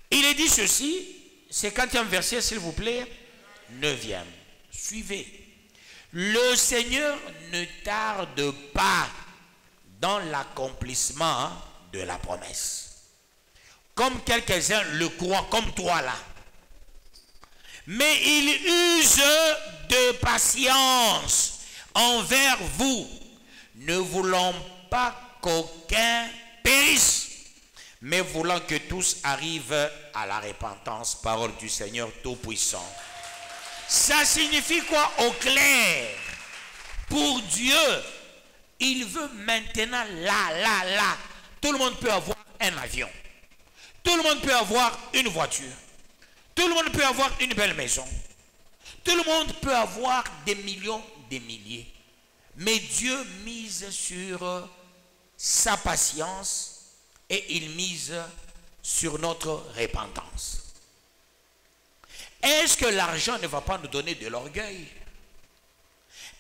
Il est dit ceci, c'est 40e verset, s'il vous plaît, 9e. Suivez. Le Seigneur ne tarde pas dans l'accomplissement de la promesse, comme quelques-uns le croient, comme toi là. Mais il use de patience envers vous, ne voulant pas qu'aucun périsse, mais voulant que tous arrivent à la repentance. Parole du Seigneur Tout-Puissant. Ça signifie quoi au clair? Pour Dieu, il veut maintenant là. Tout le monde peut avoir un avion. Tout le monde peut avoir une voiture. Tout le monde peut avoir une belle maison. Tout le monde peut avoir des millions, des milliers. Mais Dieu mise sur sa patience et il mise sur notre repentance. Est-ce que l'argent ne va pas nous donner de l'orgueil?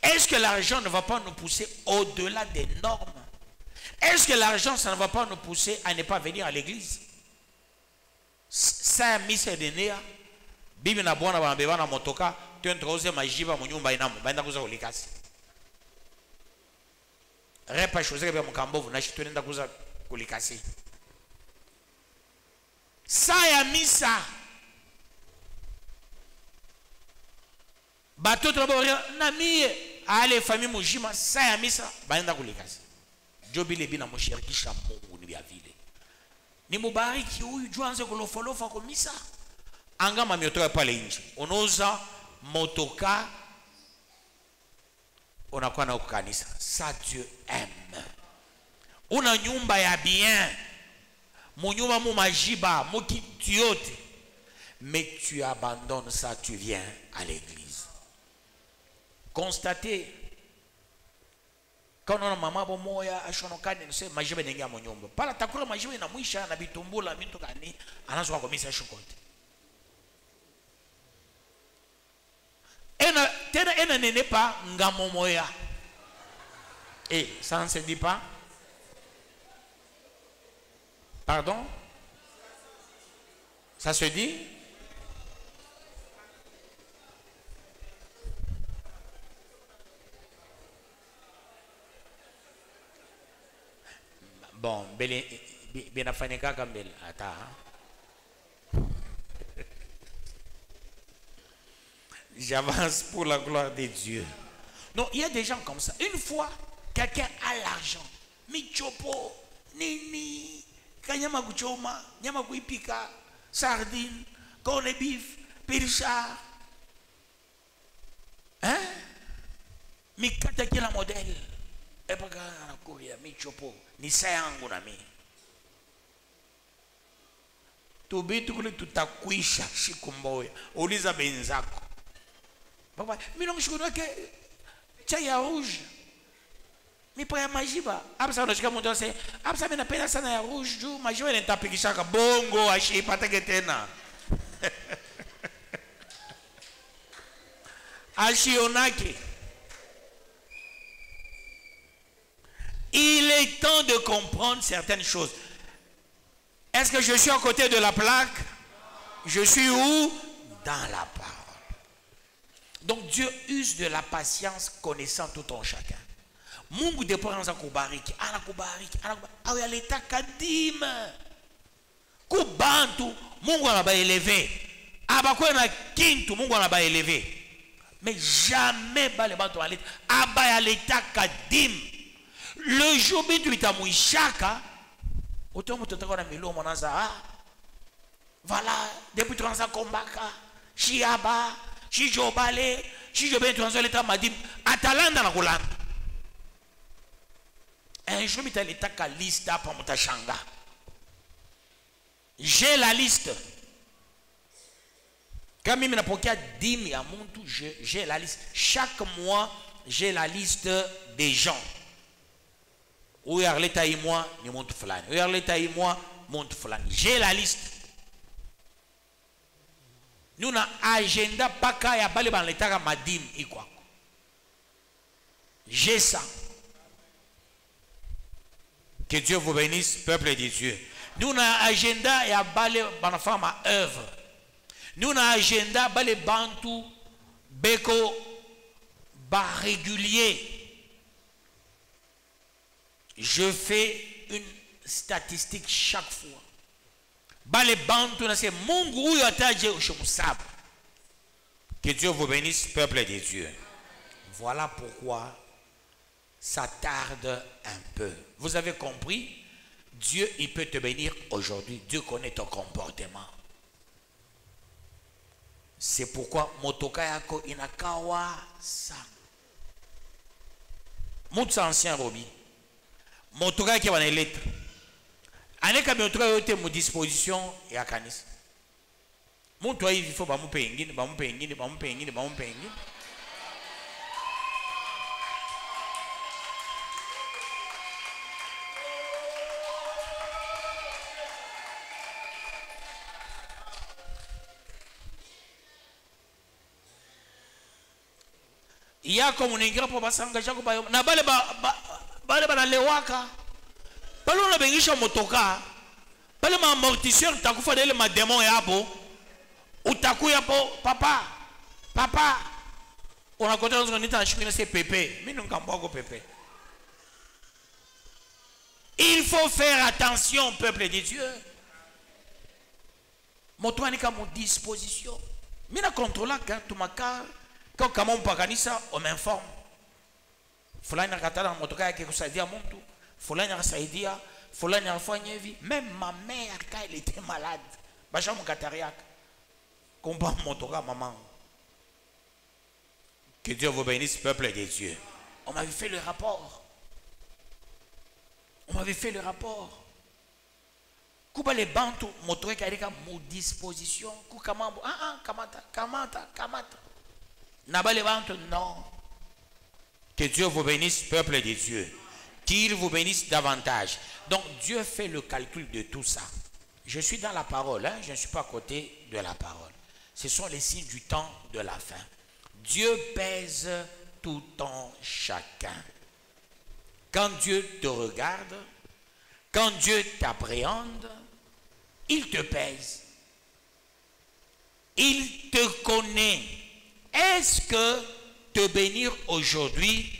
Est-ce que l'argent ne va pas nous pousser au-delà des normes? Est-ce que l'argent, ça ne va pas nous pousser à ne pas venir à l'église? Ça mise de nea bibi na bwana bana na motoka tuentroze majiba mu nyumba inamu baenda kuza kulikasi repa shozeke bya mukambovu na shi tuenda kuza kulikasi sa ya misa batoto babo na mie ale famille mujima sa ya misa baenda kulikasi jobile bina mushirikisha Mungu ni bya vile ni mubariki huyu juanze kulofolofa kwa misa angama miotoka pale nje unauza motoka unakuwa na kanisa. Ça Dieu aime. Una nyumba ya bien munyumba mu majiba mu kitu yote mais tu abandonnes ça, tu viens à l'église. Constatez quand on a mama bomoya ashonokane nse majiba nengia mu nyumba pala takula majiba ina mwisha na bitumbula bintu kani anazo kwa misa shokote ena n'est pas ngamomoya. Et ça ne se dit pas. Pardon? Ça se dit? Bon, bien afanika kambel ata. J'avance pour la gloire de Dieu. Non, il y a des gens comme ça. Une fois, quelqu'un a l'argent. Michopo, nini, kanyama kuchoma, nyama kuipika, sardine, corned beef, pircha. Hein? Mikata kila modèle. Et pas na Korea, michopo, ni sayangu na mi. Tubitu kule tutakuisha shikumboya. Uliza benzako. Papa, mais non, je connais que chai ya rouge. Mais pas ya majiba. Absa unashika mtu ase, absa mimi napenda sana ya rouge juu majiba inatapikishaka bongo ashipatake tena. Ashionake. Il est temps de comprendre certaines choses. Est-ce que je suis à côté de la plaque? Je suis où? Dans la parole. Donc Dieu use de la patience connaissant tout en chacun. Mungu depo anza kubariki, anakubariki, awe aleta kadima. Kubantu Mungu anaba élevé. Abakwe na kintu Mungu anaba élevé. Mais jamais bale bantu aleta aba aleta kadim. Le jour bitu itamuishaka otomo totaka na milo monaza voilà depuis transa kombaka shiaba Shijobale, Shijobale, tu as l'état madim, Atalanda na kulanda. Un jour, tu as l'état ka liste pour mutashanga. J'ai la liste. Quand même, n'a pas 10 à mon tout, j'ai la liste. Chaque mois, j'ai la liste des gens. Où est l'état et moi, ni monte flan. Où est l'état et moi, monte flan. J'ai la liste. Nous avons un agenda paka ya bale ban letaka madim ikwako. J'ai ça. Que Dieu vous bénisse, peuple de Dieu. Nous avons un agenda ya bale ban femme à œuvre. Nous avons un agenda bale bantu beko ba régulier. Je fais une statistique chaque fois. Bale bantu na se Mungu huyo ataje ushomusabu. Que Dieu vous bénisse, peuple de Dieu. Voilà pourquoi ça tarde un peu. Vous avez compris? Dieu, il peut te bénir aujourd'hui. Dieu connaît ton comportement. C'est pourquoi motoka yako inakawa sa. Moutsa ancien robi. Motoka qui va dans les lettres. Aneka motoka yote mo disposition ya kanisa. Muntu hivi il faut bamupe ingine, bamupe ingine, bamupe ingine, bamupe ingine. Yako muningira po basanga chako bayo na bale bana lewaka bale na bengisha motoka bale ma amortisseur takufa dele ma démon yapo utakuya po papa unakota nzo nita shikina se pepe mimi nkambo pepe. Il faut faire attention, peuple de Dieu. Moto anika mon disposition mina contrôla quand tu m'as kama mpakanisa on m'informe fulani akatana motoka yake kusaidia mtu fulani akasaidia fulani afanye hivi. Même ma mère quand elle était malade basha mkatariaka combat motoka maman. Que Dieu vous bénisse, peuple de Dieu. On m'avait fait le rapport. On m'avait fait le rapport. Kuba les bantu motoka karika mo disposition ku kamambo kamata Nabale bantu non. Que Dieu vous bénisse, peuple de Dieu. Qu'il vous bénisse davantage. Donc Dieu fait le calcul de tout ça. Je suis dans la parole, hein? Je ne suis pas à côté de la parole. Ce sont les signes du temps de la fin. Dieu pèse tout en chacun. Quand Dieu te regarde, quand Dieu t'appréhende, il te pèse. Il te connaît. Est-ce que te bénir aujourd'hui,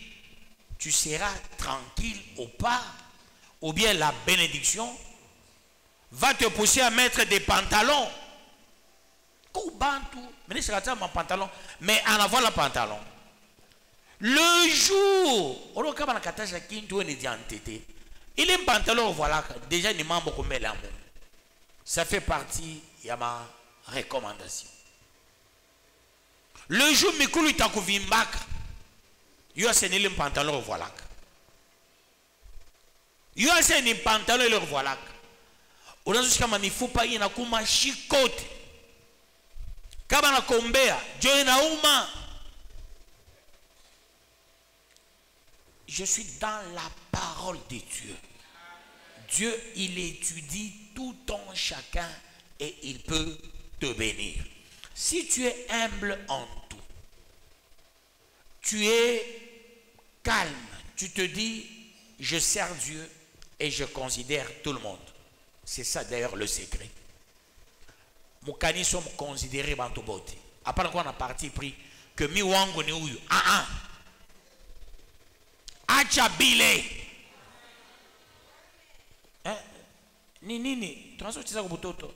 tu seras tranquille ou pas? Ou bien la bénédiction va te pousser à mettre des pantalons? Mais en avoir le pantalon. Le jour, il est un pantalon, voilà, déjà il m'a beaucoup mis l'amour. Ça fait partie de ma recommandation. Le jour où il t'a convaincu, il a un pantalon, voilà. Il a un pantalon, voilà. Il ne faut pas y avoir un chicote. Kabana kombea, Dieu na uma. Je suis dans la parole de Dieu. Dieu, il étudie tout en chacun et il peut te bénir. Si tu es humble en tout, tu es calme, tu te dis, je sers Dieu et je considère tout le monde. C'est ça d'ailleurs le secret. Mukani sommes considérés bantu bote. Après qu'on a parti pris que mi wango ni uyu. Acha bile. Nini? Tunaso tiza kubutoto.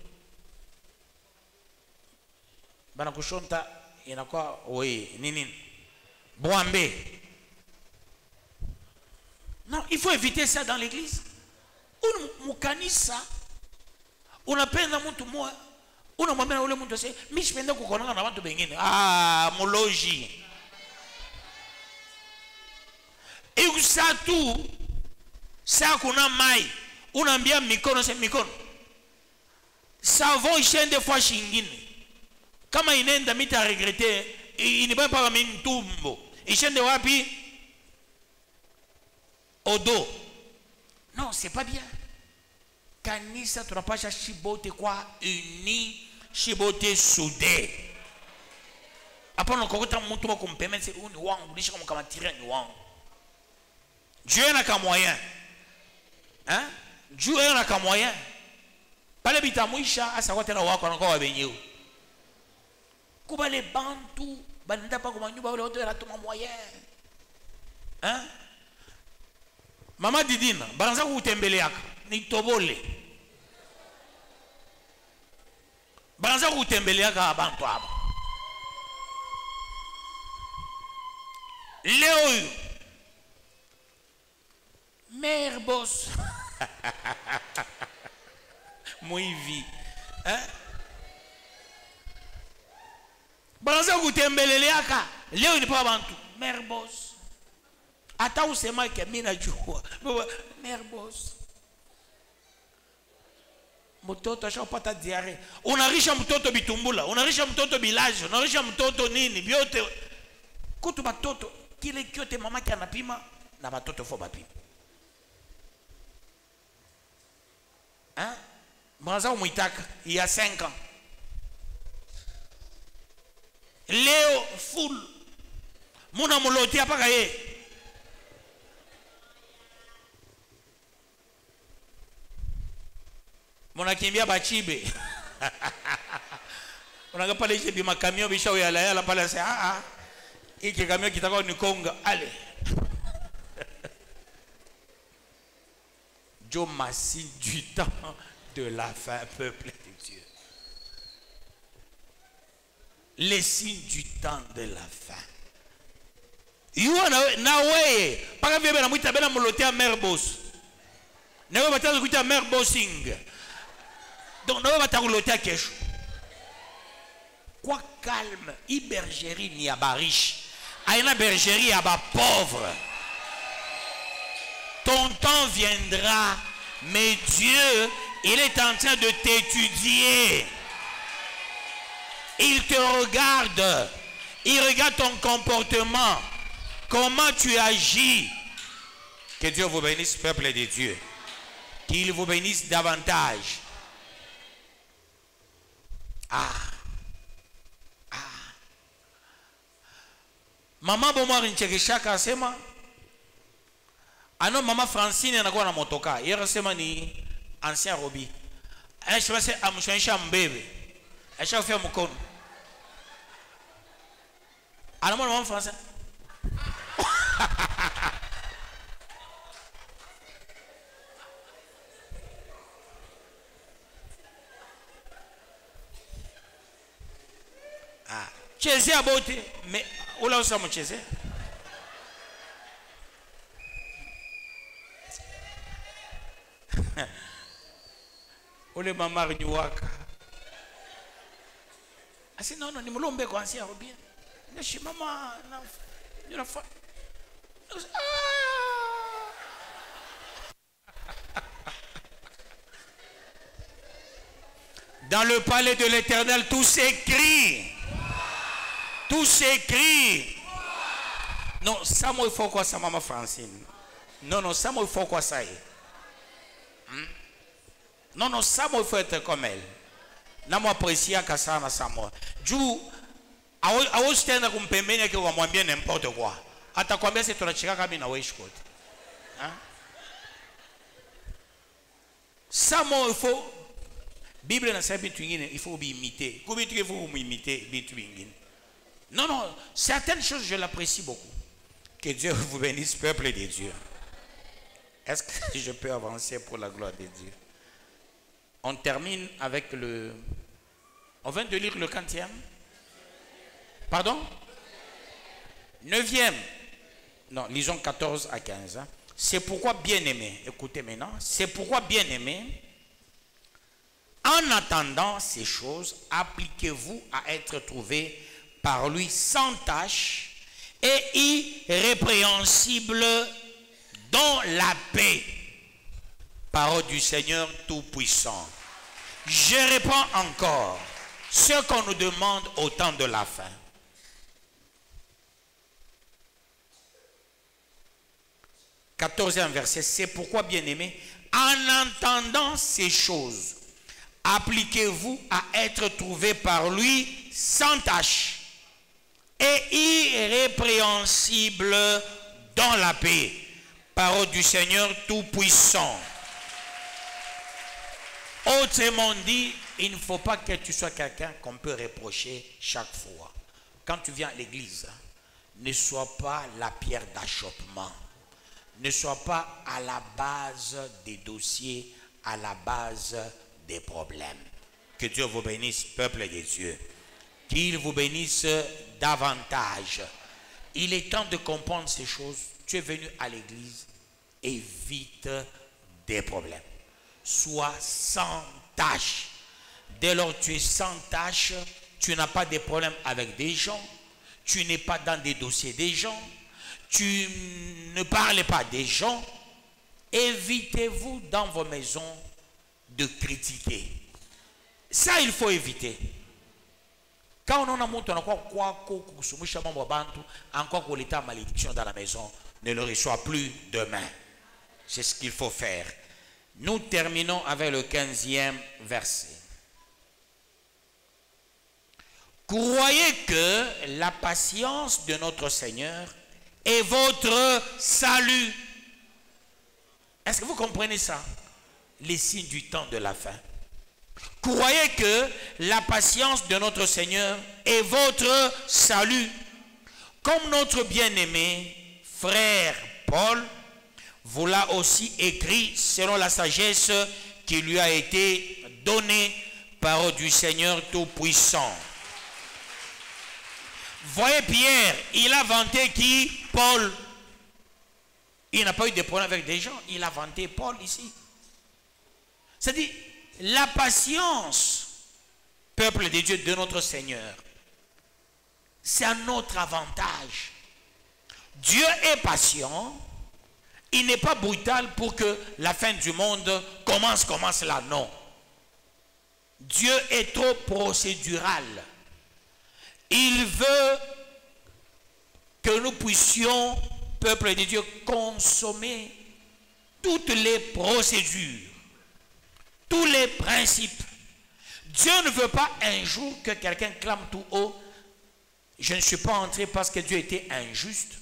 Bana kushonta inakuwa oui nini? Boambe. Non, il faut éviter ça dans l'église. Mukani ça. On appelle un mtu moya. Unamwambia ule mtu aseme mimi sipenda kukonana na watu wengine. Moloji. Ikusatu saa kuna mai unaambia mikono sema mikono. Savon ishende fois shingine. Kama inenda mita regretter iniba pa mtumbo. Ishende wapi? Odo. Non, c'est pas bien. Kanisa tunapasha shibote kwa uni, shibote soudé. Après on kokota mtu wa kumpermettre uni wangu lisha kama tirer ni wangu. Dieu n'a qu'un moyen. Hein? Dieu n'a qu'un moyen. Pale bitamuisha asa kwa tena wako anakuwa wabenyeu. Kuba le bantu banda pa kwa nyumba wale wote wanatuma moyen. Hein? Mama Didina, baranza kutembeleaka ni tobole. baza kutembeleaka abantu aba leo mère boss muivi baza kutembeleaka leo ni pa abantu mère boss ata usema ke mimi najua mère boss mtoto ashapata diare, unarisha mtoto bitumbula, unarisha mtoto bilaje, unarisha mtoto nini vyote kutu batoto kile kyote mama yake anapima na batoto fo bapima mwanza umuitaka ya 5 ans leo full muna mulotia paka ye munakimbia bachibe unaga pale hivi makamio bisha yala pale sasa hiki kamio kitakao ni konga ale Dieu massine du temps de la fin, peuple de Dieu. Les signes du temps de la fin. You na way paka vile na mwita bena molotea mère boss. Na wewe bataza kuita mère bossing. Donc na wewe batakulotea kesho. Quoi calme, i bergerie ni ya bariche. Aina bergerie ya ba pauvre. Ton temps viendra, mais Dieu, il est en train de t'étudier. Il te regarde. Il regarde ton comportement. Comment tu agis. Que Dieu vous bénisse, peuple de Dieu. Qu'il vous bénisse davantage. Maman Bomar Nchekeshaka asema ano mama Francine anakuwa na motoka. Yeye anasema ni ancien Robi. Anasema amshonyesha mbebe. Ashafia mkono. Anamwona mama Francine. Chezea bote mais ula usa mchezea. Ole mama riwaka. Asi non ni mulombe kwa ancien Robi. Neshi mama na yurafa. Dans le palais de l'Éternel, tout s'écrit. Tout s'écrit. Non, ça moi il faut quoi ça maman Francine. Non, ça moi il faut quoi ça. Non, ça moi il faut être comme elle. Na moi apprécier ka sana ça moi. Juu awezi tena kumpembeni kwa kumwambia n'importe quoi. Atakwambia sisi tunachika kama na wewe shikoti. Ça moi il faut Bible inasema vitu vingine il faut imiter. Kwa vitu il faut imiter vitu vingine. Non, certaines choses je l'apprécie beaucoup. Que Dieu vous bénisse, peuple de Dieu. Est-ce que je peux avancer pour la gloire de Dieu? On termine avec le... On vient de lire le 40e. Pardon? 9e. Non, lisons 14 à 15. C'est pourquoi bien-aimé, écoutez maintenant, c'est pourquoi bien-aimé, en attendant ces choses, appliquez-vous à être trouvés par lui sans tache et irrépréhensible dans la paix. Parole du Seigneur Tout-Puissant. Je réponds encore ce qu'on nous demande au temps de la fin. Quatorzième verset, c'est pourquoi, bien-aimés, en entendant ces choses, appliquez-vous à être trouvés par lui sans tache et irrépréhensible dans la paix. Parole du Seigneur Tout-Puissant. Autrement dit, il ne faut pas que tu sois quelqu'un qu'on peut reprocher chaque fois. Quand tu viens à l'église, ne sois pas la pierre d'achoppement. Ne sois pas à la base des dossiers, à la base des problèmes. Que Dieu vous bénisse, peuple de Dieu. Qu'il vous bénisse davantage. Il est temps de comprendre ces choses. Tu es venu à l'église, évite des problèmes. Sois sans tâche. Dès lors que tu es sans tâche, tu n'as pas de problème avec des gens. Tu n'es pas dans des dossiers des gens. Tu ne parles pas des gens. Évitez-vous dans vos maisons de critiquer. Ça, il faut éviter. Quand on a monté encore qu'on l'état malédiction dans la maison, ne le reçoit plus demain. C'est ce qu'il faut faire. Nous terminons avec le 15e verset. Croyez que la patience de notre Seigneur est votre salut. Est-ce que vous comprenez ça? Les signes du temps de la fin. Croyez que la patience de notre Seigneur est votre salut. Comme notre bien-aimé frère Paul vous l'a aussi écrit selon la sagesse qui lui a été donnée par du Seigneur Tout-Puissant. Voyez Pierre, il a vanté qui? Paul. Il n'a pas eu de problème avec des gens, il a vanté Paul ici. C'est-à-dire, la patience, peuple de Dieu, de notre Seigneur, c'est à notre avantage. Dieu est patient, il n'est pas brutal pour que la fin du monde commence là, non. Dieu est trop procédural. Il veut que nous puissions, peuple de Dieu, consommer toutes les procédures, tous les principes. Dieu ne veut pas un jour que quelqu'un clame tout haut: je ne suis pas entré parce que Dieu était injuste.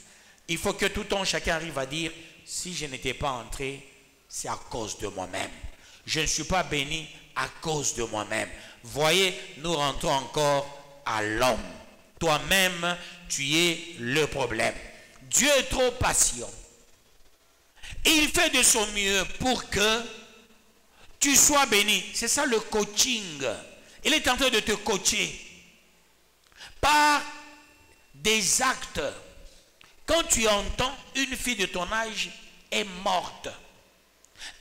Il faut que tout un chacun arrive à dire: si je n'étais pas entré, c'est à cause de moi-même. Je ne suis pas béni à cause de moi-même. Voyez, nous rentrons encore à l'homme. Toi-même, tu es le problème. Dieu est trop patient. Il fait de son mieux pour que tu sois béni. C'est ça le coaching. Il est en train de te coacher par des actes. Quand tu entends une fille de ton âge est morte,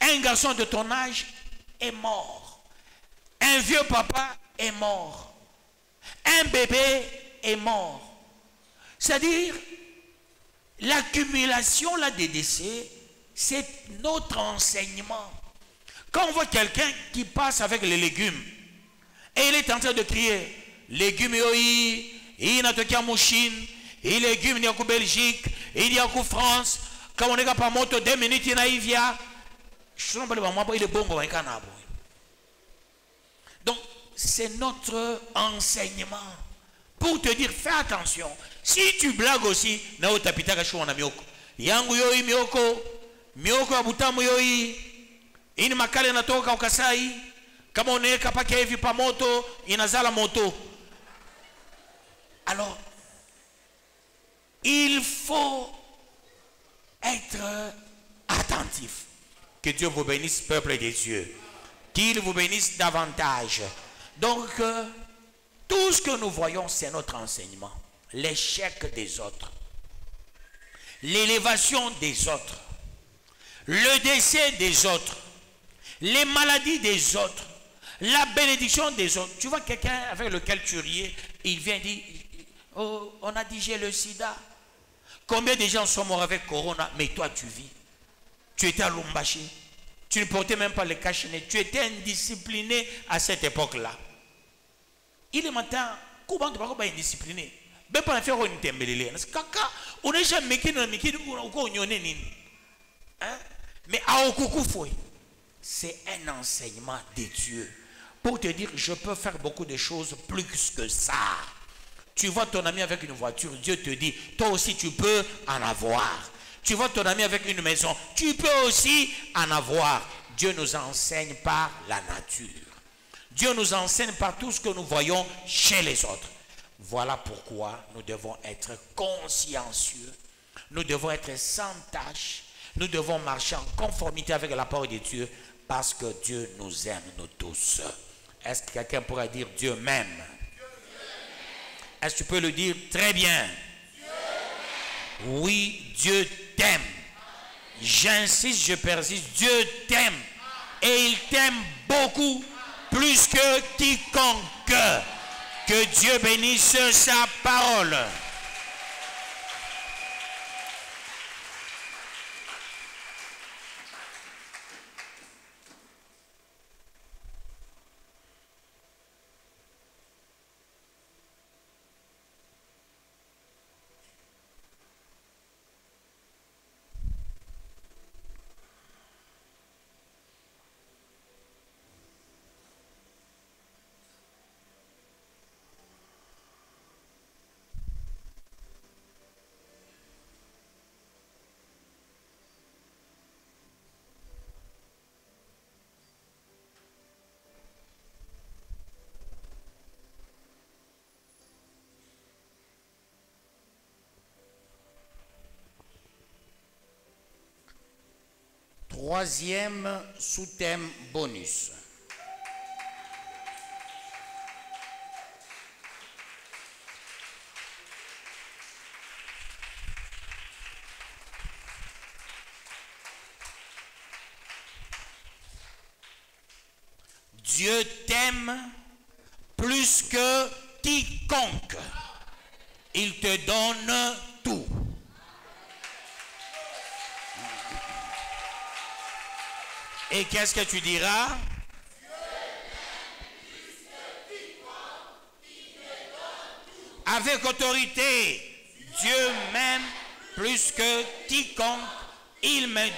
un garçon de ton âge est mort, un vieux papa est mort, un bébé est mort. C'est-à-dire, l'accumulation là des décès, c'est notre enseignement. Quand on voit quelqu'un qui passe avec les légumes et il est en train de crier: légumes yoi, il n'a pas en Chine, il légumes il y a en Belgique, il y a en France, quand on n'est pas moto 2 minutes il y a il est bon. Donc c'est notre enseignement pour te dire: fais attention. Si tu blagues aussi, na utapita kasho na mioko yangu yoi mioko abutamu yoi ini makale natoka ukasai, kama unaweka pake hivi pa moto inazala moto. Alors il faut être attentif. Que Dieu vous bénisse, peuple de Dieu. Qu'il vous bénisse davantage. Donc tout ce que nous voyons, c'est notre enseignement. L'échec des autres, l'élévation des autres, le décès des autres, les maladies des autres, la bénédiction des autres. Tu vois quelqu'un avec lequel tu riais, il vient dire: oh, on a dit j'ai le sida. Combien de gens sont morts avec Corona, mais toi tu vis. Tu étais à Lumbashi, tu ne portais même pas le cache-nez, tu étais indiscipliné à cette époque-là. Il est matin, comment tu vas être indiscipliné? Mais pas faire une tembelele. Kaka, on n'est jamais mais à Okukufoué, c'est un enseignement de Dieu pour te dire: je peux faire beaucoup de choses plus que ça. Tu vois ton ami avec une voiture, Dieu te dit: toi aussi tu peux en avoir. Tu vois ton ami avec une maison, tu peux aussi en avoir. Dieu nous enseigne par la nature. Dieu nous enseigne par tout ce que nous voyons chez les autres. Voilà pourquoi nous devons être consciencieux. Nous devons être sans tâche. Nous devons marcher en conformité avec la parole de Dieu, parce que Dieu nous aime, nous tous. Est-ce que quelqu'un pourra dire Dieu m'aime? Est-ce que tu peux le dire très bien? Oui, Dieu t'aime. J'insiste, je persiste, Dieu t'aime. Et il t'aime beaucoup, plus que quiconque. Que Dieu bénisse sa parole. Troisième sous-thème bonus. Dieu t'aime plus que quiconque. Il te donne tout. Et qu'est-ce que tu diras? Avec autorité, Dieu m'aime plus que quiconque, il me